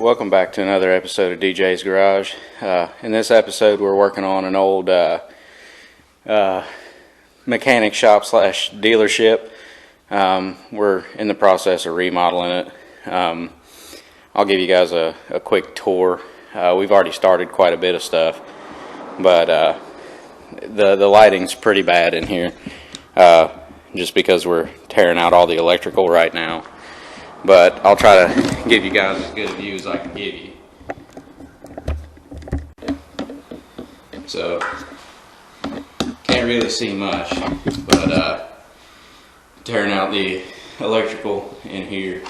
Welcome back to another episode of DJ's Garage. In this episode we're working on an old mechanic shop slash dealership. We're in the process of remodeling it. I'll give you guys a quick tour. We've already started quite a bit of stuff, but the lighting's pretty bad in here, just because we're tearing out all the electrical right now. But I'll try to give you guys as good a view as I can give you. So, can't really see much, but tearing out the electrical in here.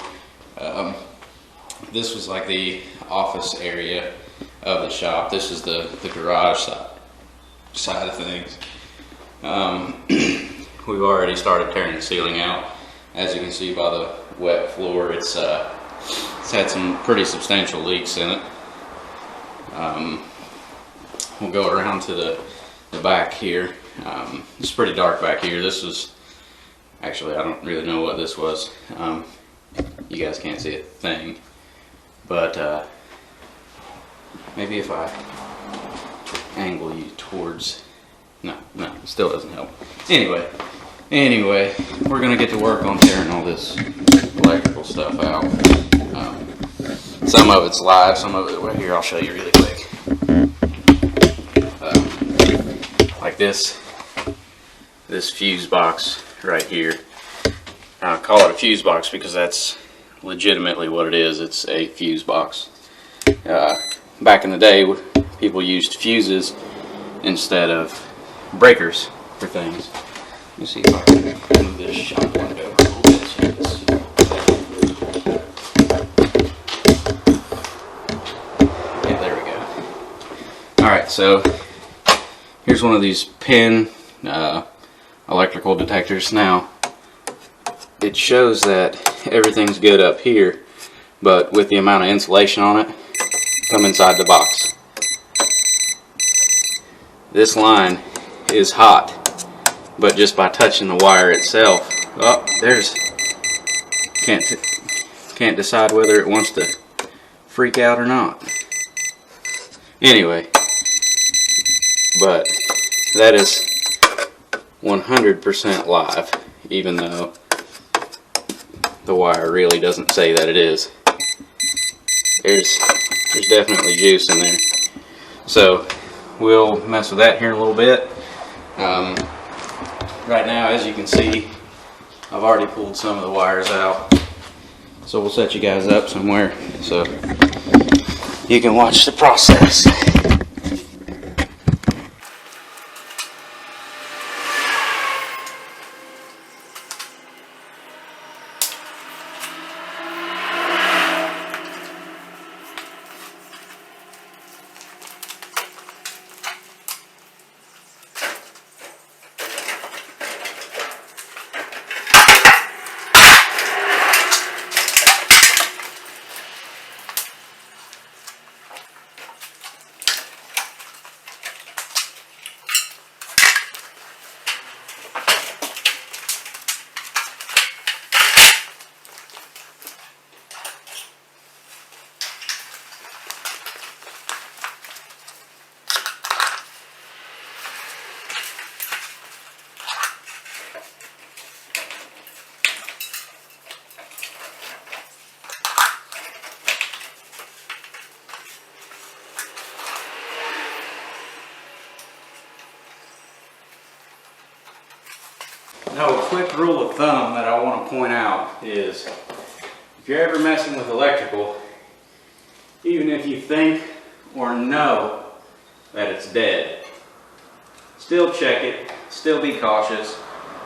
This was like the office area of the shop. This is the garage side of things. We've already started tearing the ceiling out. As you can see by the wet floor, it's had some pretty substantial leaks in it. We'll go around to the back here. It's pretty dark back here. This was actually, I don't really know what this was. You guys can't see a thing, but maybe if I angle you towards, no, it still doesn't help. Anyway, we're gonna get to work on tearing all this electrical stuff out. Some of it's live, some of it right here. I'll show you really quick. Like this fuse box right here. I call it a fuse box because that's legitimately what it is. It's a fuse box. Back in the day, people used fuses instead of breakers for things. Let me see if I can move this shop window a little bit so you can see. Yeah, there we go. Alright, so here's one of these pin electrical detectors. Now, it shows that everything's good up here, but with the amount of insulation on it, come inside the box. This line is hot. But just by touching the wire itself, oh, there's, can't decide whether it wants to freak out or not. Anyway, but that is 100% live, even though the wire really doesn't say that it is. There's definitely juice in there. So we'll mess with that here in a little bit. Right now, as you can see, I've already pulled some of the wires out. So we'll set you guys up somewhere so you can watch the process. Now, a quick rule of thumb that I want to point out is, if you're ever messing with electrical, even if you think or know that it's dead, still check it, still be cautious,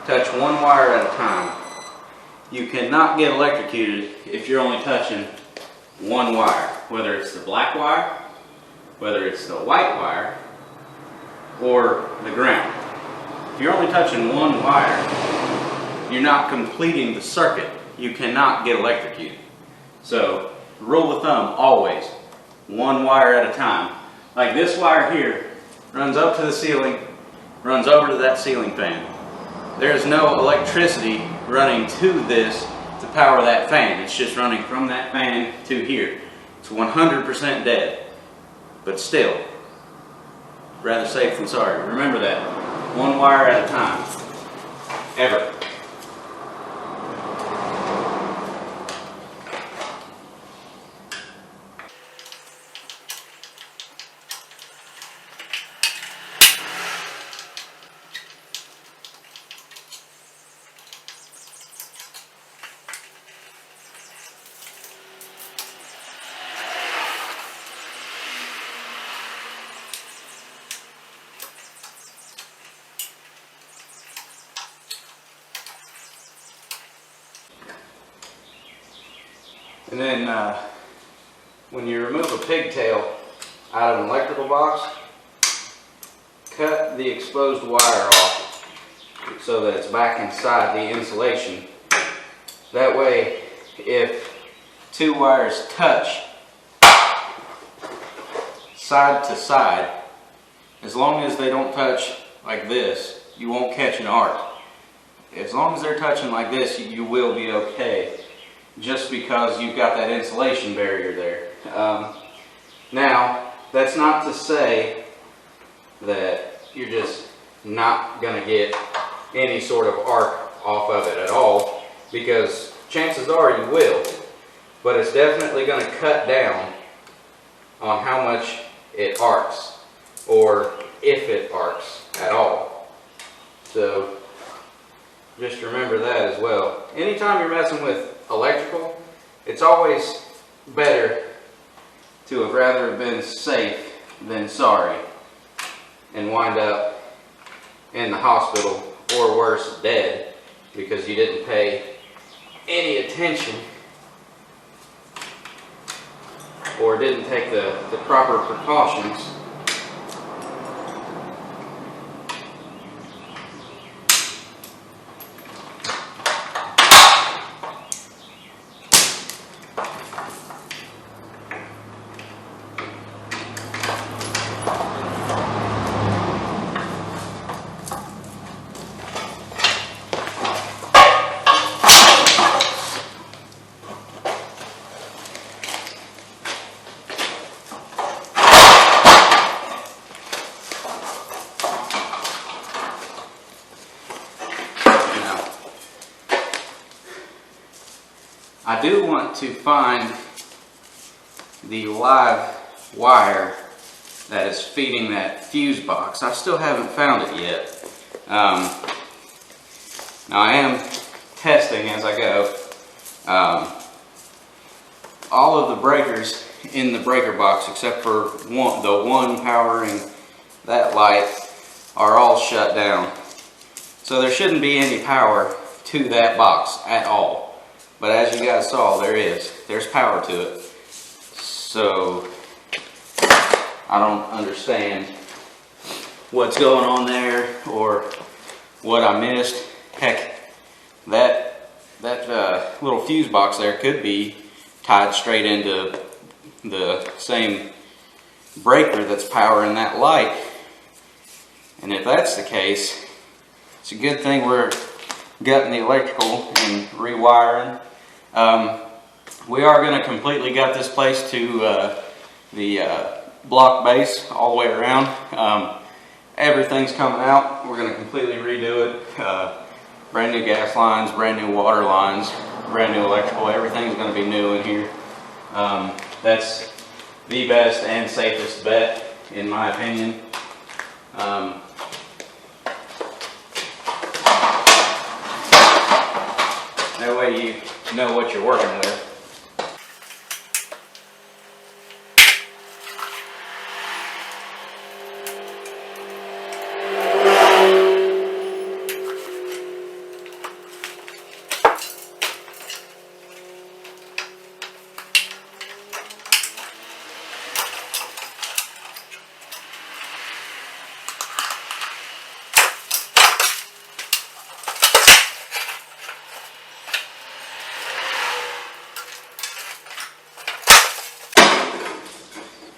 touch one wire at a time. You cannot get electrocuted if you're only touching one wire, whether it's the black wire, whether it's the white wire, or the ground. If you're only touching one wire, you're not completing the circuit. You cannot get electrocuted. So, rule of thumb, always one wire at a time. Like this wire here runs up to the ceiling, runs over to that ceiling fan. There's no electricity running to this to power that fan. It's just running from that fan to here. It's 100% dead, but still, rather safe than sorry. Remember that. One wire at a time. Ever. And then when you remove a pigtail out of an electrical box, cut the exposed wire off so that it's back inside the insulation. That way, if two wires touch side to side, as long as they don't touch like this, you won't catch an arc. As long as they're touching like this, you will be okay, just because you've got that insulation barrier there. Now, that's not to say that you're just not going to get any sort of arc off of it at all, because chances are you will, but it's definitely going to cut down on how much it arcs, or if it arcs at all. So just remember that as well. Anytime you're messing with electrical, it's always better to have rather been safe than sorry and wind up in the hospital, or worse, dead, because you didn't pay any attention or didn't take the proper precautions. I do want to find the live wire that is feeding that fuse box. I still haven't found it yet. Now I am testing as I go. All of the breakers in the breaker box, except for the one powering that light, are all shut down. So there shouldn't be any power to that box at all. But as you guys saw, there's power to it. So I don't understand what's going on there or what I missed. Heck, that little fuse box there could be tied straight into the same breaker that's powering that light. And if that's the case, it's a good thing we're gutting the electrical and rewiring. We are going to completely gut this place to the block base all the way around. Everything's coming out. We're going to completely redo it. Brand new gas lines, brand new water lines, brand new electrical. Everything's going to be new in here. That's the best and safest bet, in my opinion. That way you know what you're working with.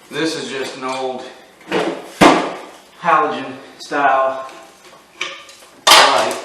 This is just an old halogen style light.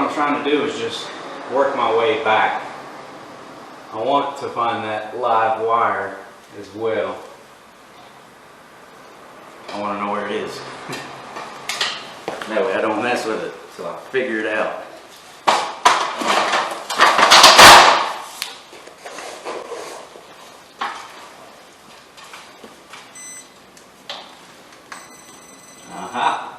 I'm trying to do is just work my way back. I want to find that live wire as well. I want to know where it is. That way I don't mess with it till I figure it out. Aha!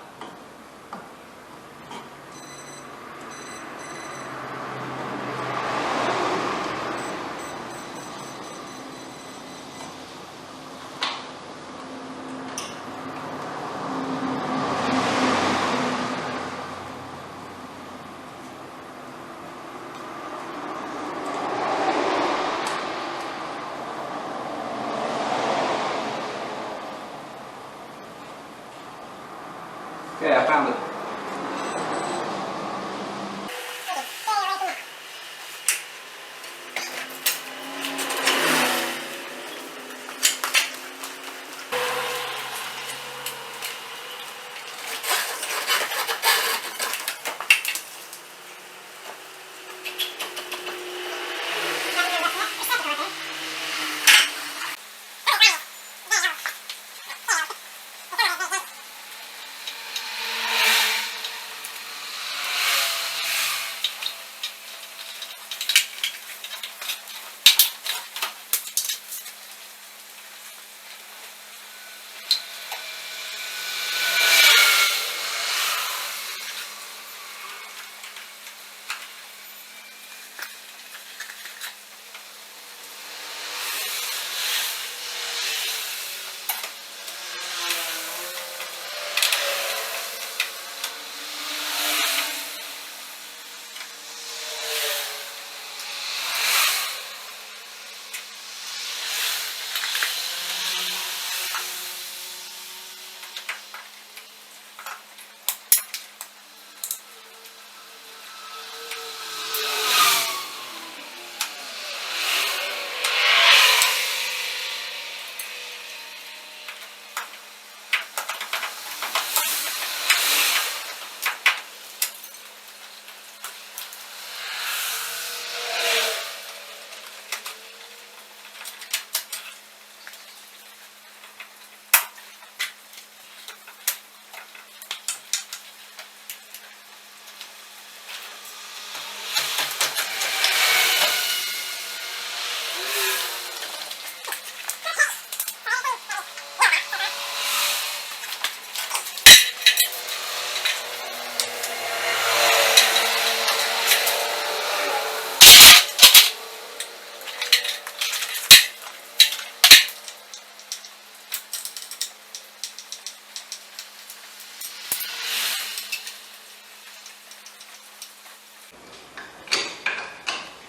Okay, I found it.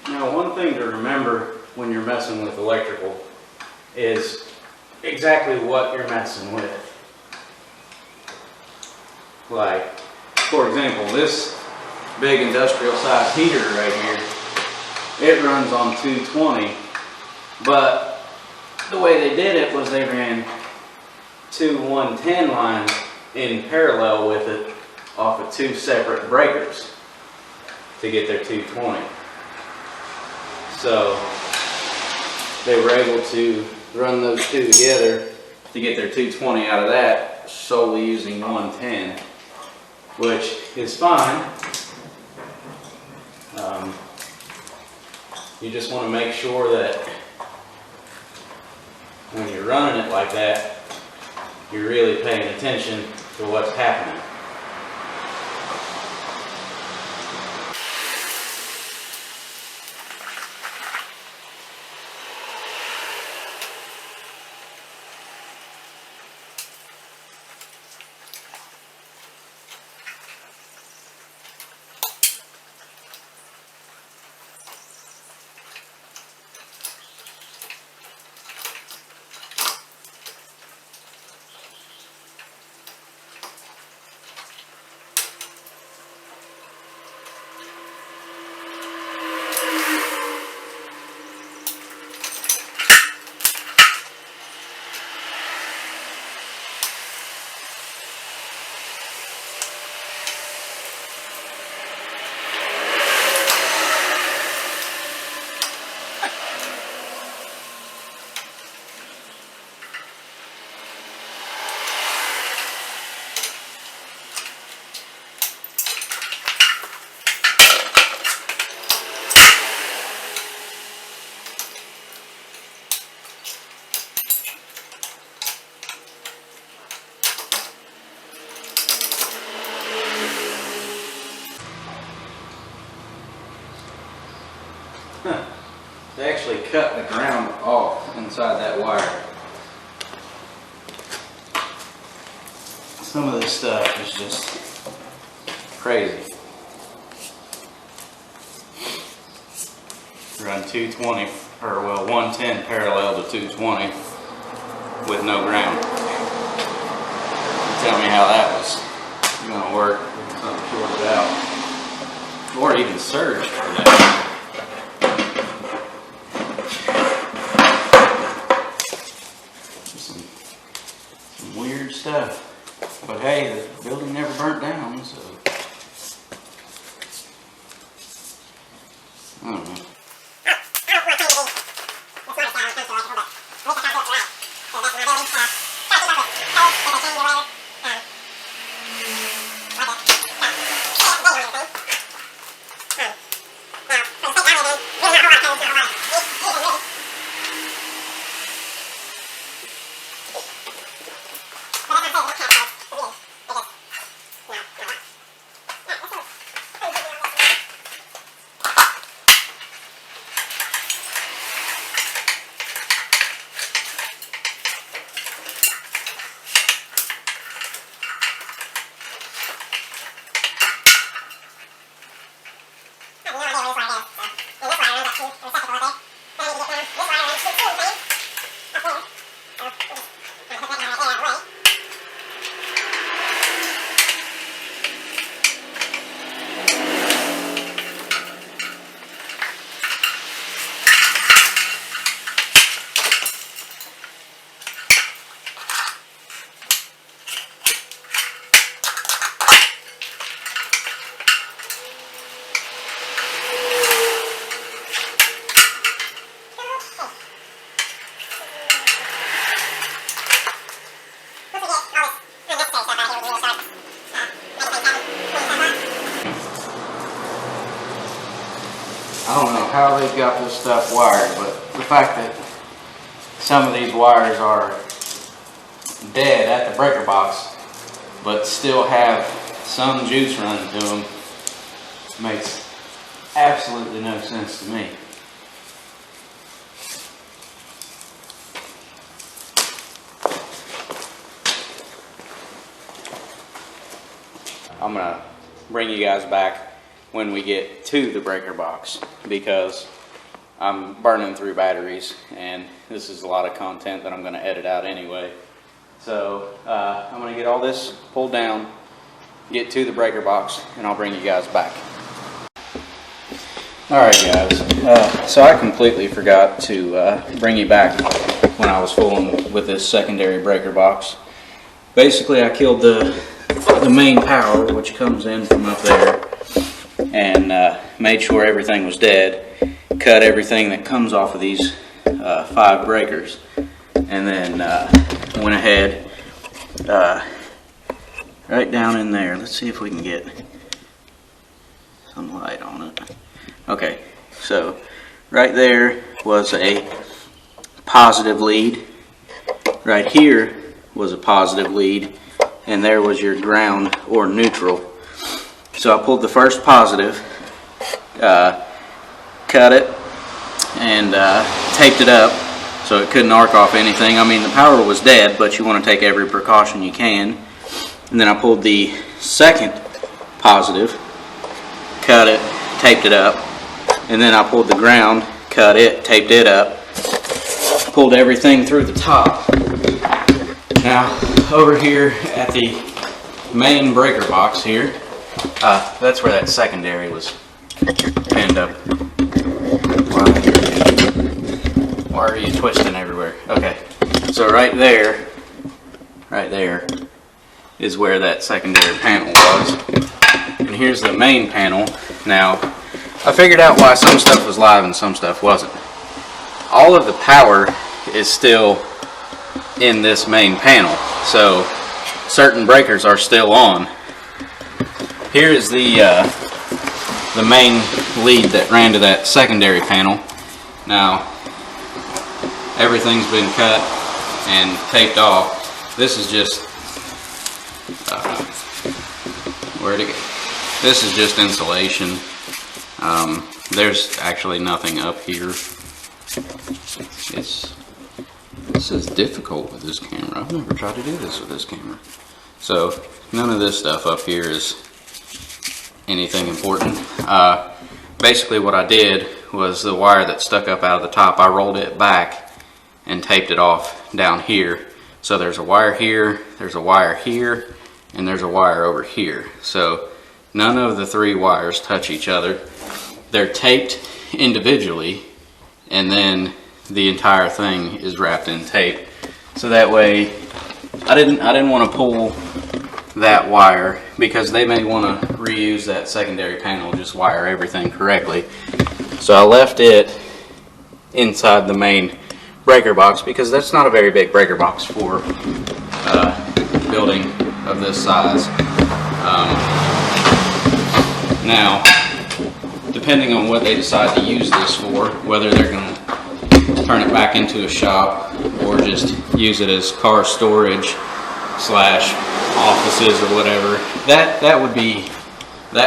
Now, one thing to remember when you're messing with electrical is exactly what you're messing with. Like, for example, this big industrial size heater right here, it runs on 220, but the way they did it was they ran two 110 lines in parallel with it off of two separate breakers to get their 220. So they were able to run those two together to get their 220 out of that solely using 110, which is fine. You just want to make sure that when you're running it like that, you're really paying attention to what's happening. actually cut the ground off inside that wire. Some of this stuff is just crazy. Run 220, or well, 110 parallel to 220 with no ground. Tell me how that was gonna work with something shorted out, or even surged for that. Some weird stuff. But hey, the building never burnt down, so I don't know. I don't know how they've got this stuff wired, but the fact that some of these wires are dead at the breaker box, but still have some juice running to them, makes absolutely no sense to me. I'm gonna bring you guys back when we get to the breaker box, because I'm burning through batteries and this is a lot of content that I'm going to edit out anyway. So I'm going to get all this pulled down, get to the breaker box, and I'll bring you guys back. Alright guys, so I completely forgot to bring you back when I was fooling with this secondary breaker box. Basically I killed the main power, which comes in from up there, and made sure everything was dead, cut everything that comes off of these 5 breakers, and then went ahead right down in there. Let's see if we can get some light on it. Okay, so right there was a positive lead, right here was a positive lead, and there was your ground or neutral. So I pulled the first positive, cut it, and taped it up so it couldn't arc off anything. I mean, the power was dead, but you want to take every precaution you can. And then I pulled the second positive, cut it, taped it up, and then I pulled the ground, cut it, taped it up, pulled everything through the top. Now, over here at the main breaker box here, that's where that secondary was pinned up. Why are you twisting everywhere? Okay, so right there is where that secondary panel was. And here's the main panel. Now, I figured out why some stuff was live and some stuff wasn't. All of the power is still in this main panel, so certain breakers are still on. Here is the main lead that ran to that secondary panel. Now, everything's been cut and taped off. This is just where'd it go? This is just insulation. There's actually nothing up here. This is difficult with this camera. I've never tried to do this with this camera. So none of this stuff up here is anything important. Basically what I did was the wire that stuck up out of the top, I rolled it back and taped it off down here. So there's a wire here, there's a wire here, and there's a wire over here. So none of the three wires touch each other. They're taped individually, and then the entire thing is wrapped in tape. So that way, I didn't want to pull that wire because they may want to reuse that secondary panel, just wire everything correctly. So I left it inside the main breaker box because that's not a very big breaker box for a building of this size. Now, depending on what they decide to use this for, whether they're going to turn it back into a shop or just use it as car storage slash offices or whatever, that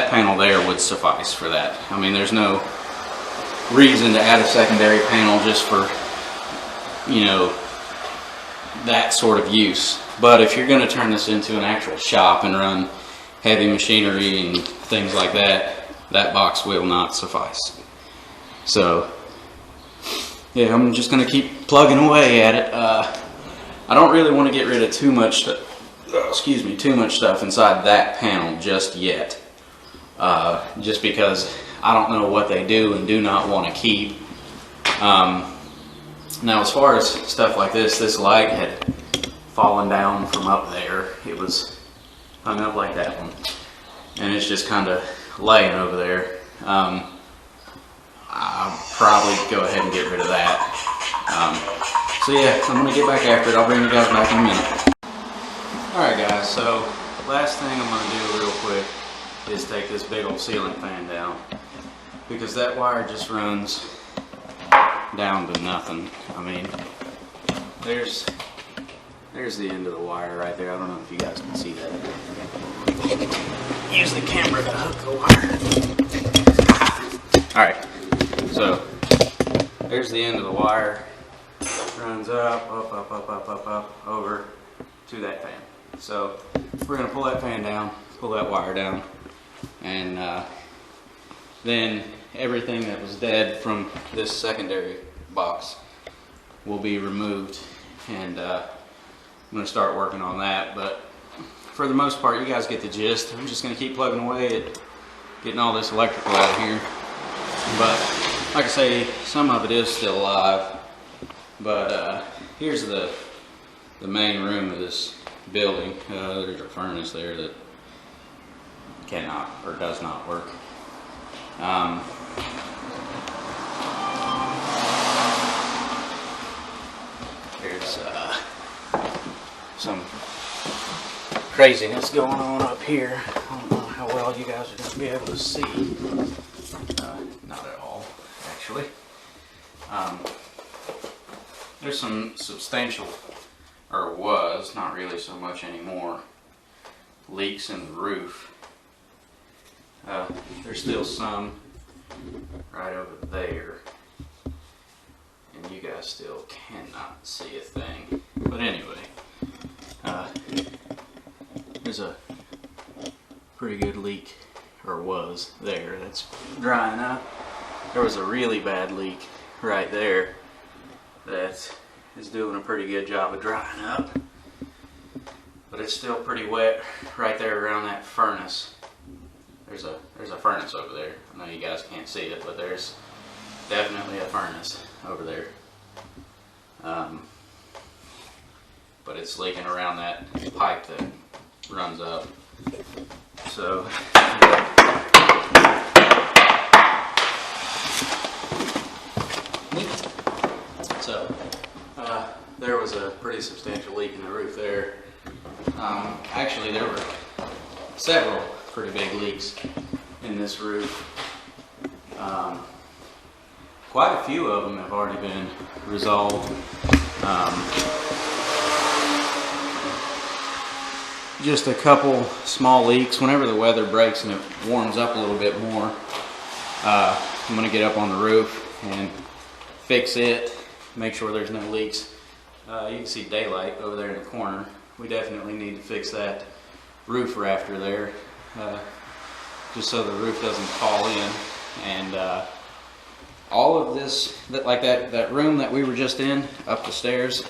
panel there would suffice for that. I mean, there's no reason to add a secondary panel just for, you know, that sort of use. But if you're going to turn this into an actual shop and run heavy machinery and things like that, that box will not suffice. So yeah, I'm just going to keep plugging away at it. I don't really want to get rid of too much stuff inside that panel just yet. Just because I don't know what they do and do not want to keep. Now, as far as stuff like this light had fallen down from up there. It was hung up like that one, and it's just kind of laying over there. I'll probably go ahead and get rid of that. So yeah, I'm gonna get back after it. I'll bring you guys back in a minute. Alright guys, so last thing I'm gonna do real quick is take this big old ceiling fan down, because that wire just runs down to nothing. I mean, there's the end of the wire right there. I don't know if you guys can see that. Use the camera to hook the wire. Alright, so there's the end of the wire. Runs up, over to that fan. So we're going to pull that fan down, pull that wire down, and then everything that was dead from this secondary box will be removed, and I'm going to start working on that. But for the most part, you guys get the gist. I'm just going to keep plugging away at getting all this electrical out of here. But like I say, some of it is still alive. But here's the main room of this building. There's a furnace there that cannot or does not work. There's some craziness going on up here. I don't know how well you guys are going to be able to see. Not at all, actually. There's some substantial, or was, not really so much anymore, leaks in the roof. There's still some right over there, and you guys still cannot see a thing. But anyway, there's a pretty good leak, or was there, that's drying up. There was a really bad leak right there that is doing a pretty good job of drying up, but it's still pretty wet right there around that furnace. There's a furnace over there. I know you guys can't see it, but there's definitely a furnace over there. But it's leaking around that pipe that runs up. So there was a pretty substantial leak in the roof there. Actually, there were several pretty big leaks in this roof. Quite a few of them have already been resolved. Just a couple small leaks. Whenever the weather breaks and it warms up a little bit more, I'm going to get up on the roof and fix it, make sure there's no leaks. You can see daylight over there in the corner. We definitely need to fix that roof rafter there, just so the roof doesn't fall in. And all of this, like that room that we were just in, up the stairs,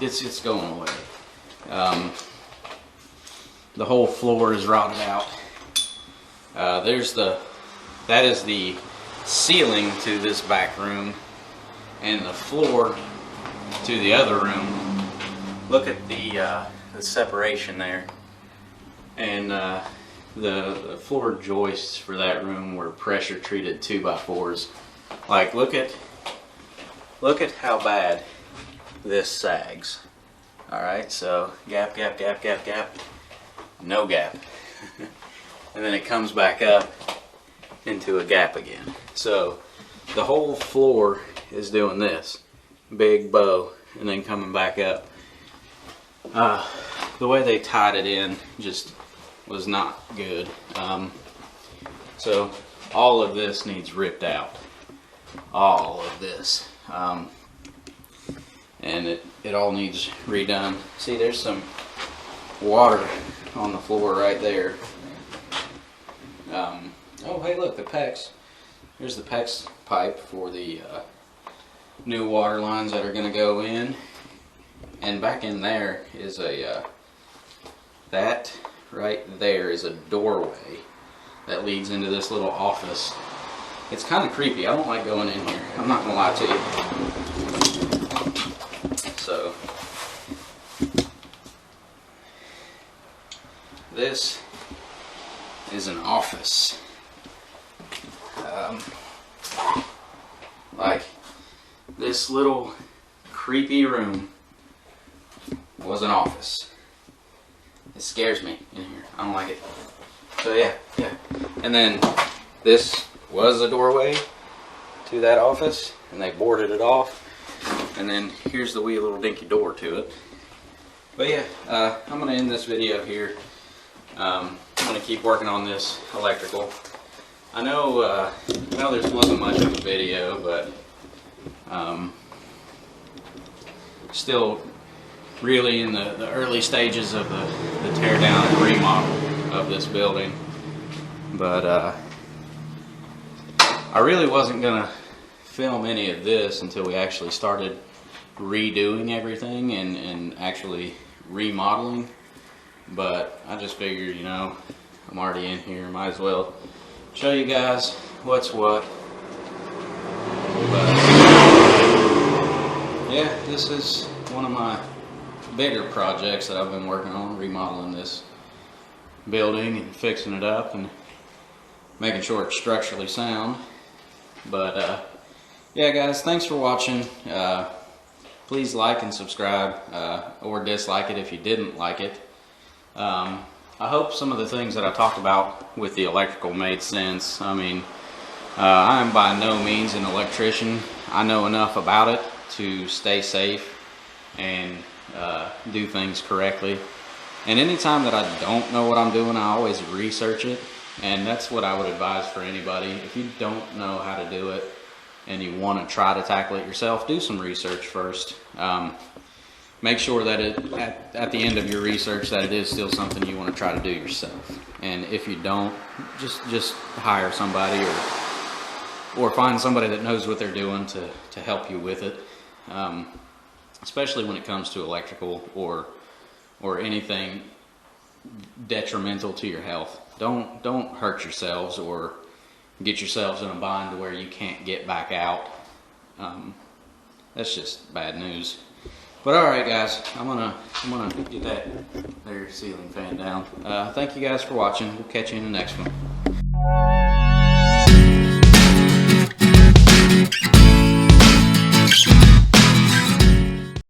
it's going away. The whole floor is rotted out. That is the ceiling to this back room, and the floor to the other room. Look at the separation there, and the floor joists for that room were pressure treated 2x4s. Like, look at how bad this sags. All right, so gap, gap, gap, gap, gap, no gap. And then it comes back up into a gap again. So the whole floor is doing this big bow and then coming back up. The way they tied it in just was not good. So all of this needs ripped out. All of this. And it all needs redone. See, there's some water on the floor right there. Oh, hey, look, the PEX. Here's the PEX pipe for the new water lines that are going to go in. And back in there is that right there is a doorway that leads into this little office. It's kind of creepy. I don't like going in here. I'm not going to lie to you. So, this is an office. Like, this little creepy room was an office. It scares me in here. I don't like it. So yeah. And then this was a doorway to that office, and they boarded it off. And then here's the wee little dinky door to it. But yeah, I'm gonna end this video here. I'm gonna keep working on this electrical. I know there wasn't much of a video, but still really in the early stages of the tear down and remodel of this building. But I really wasn't gonna film any of this until we actually started redoing everything and actually remodeling. But I just figured, you know, I'm already in here, might as well show you guys what's what. But yeah, this is one of my bigger projects that I've been working on, remodeling this building and fixing it up and making sure it's structurally sound. But yeah guys, thanks for watching. Please like and subscribe, or dislike it if you didn't like it. I hope some of the things that I talked about with the electrical made sense. I mean, I am by no means an electrician. I know enough about it to stay safe and do things correctly. And anytime that I don't know what I'm doing, I always research it. And that's what I would advise for anybody. If you don't know how to do it and you want to try to tackle it yourself, do some research first. Make sure that at the end of your research that it is still something you want to try to do yourself. And if you don't, just hire somebody or find somebody that knows what they're doing to help you with it. Especially when it comes to electrical or anything detrimental to your health. Don't hurt yourselves or get yourselves in a bind to where you can't get back out. That's just bad news. But all right, guys, I'm gonna get that there ceiling fan down. Thank you guys for watching. We'll catch you in the next one.